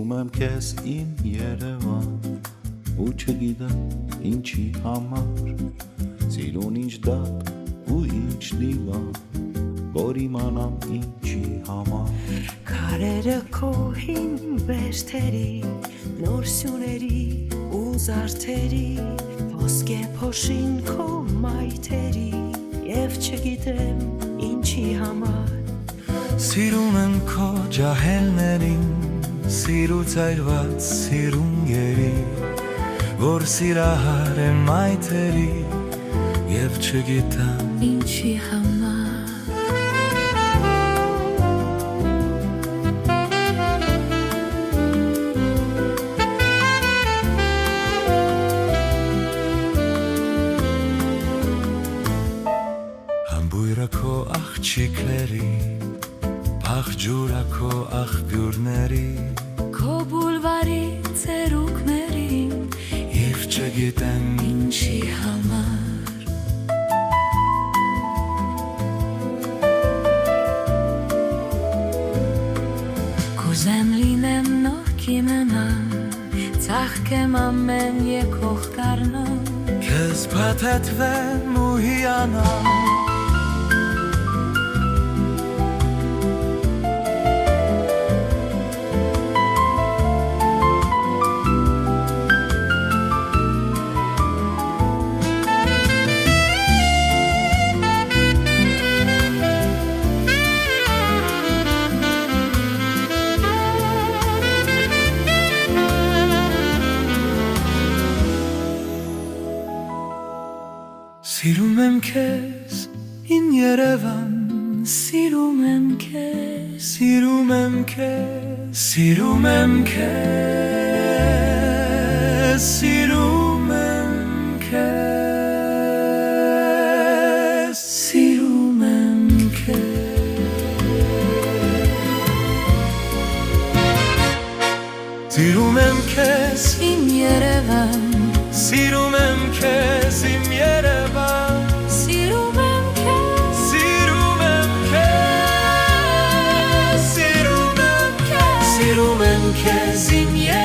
Սիրում եմ քեզ իմ Երևան ու չգիտեմ ինչի համար Սիրուն ինչ դատ ու ինչ դիվան որ իմանամ ինչի համար Քարերը քո հին վերթերի նոր սյուների ու զարդերի ոսկե փոշին քո մայթերի եւ չգիտեմ ինչի համար Սիրում եմ քո ջահելներին Սիրուց այրված սիրունգերի Որ սիրահար եմ մայթերի Եվ չգիտեմ ինչի համար Համբույրը քո աղջիկների Աղջուրա քո աղբյուրների Քո բուլվարի ծերուկներին Եվ չգիտեմ ինչի համար Կուզեմ լինեմ նոր կինենան Ծաղկեմ ամեն եկող կարնան Քեզ փաթեթվեմ ու հիանամ Սիրում եմ քեզ իմ Երևան Սիրում եմ քեզ Սիրում եմ քեզ Սիրում եմ քեզ Սիրում եմ քեզ Սիրում եմ քեզ Սիրում եմ քեզ Իմ Երևան Սիրում եմ քեզ իմ Երևան Սիրում եմ քեզ Սիրում եմ քեզ Սիրում եմ քեզ Սիրում եմ քեզ իմ Երևան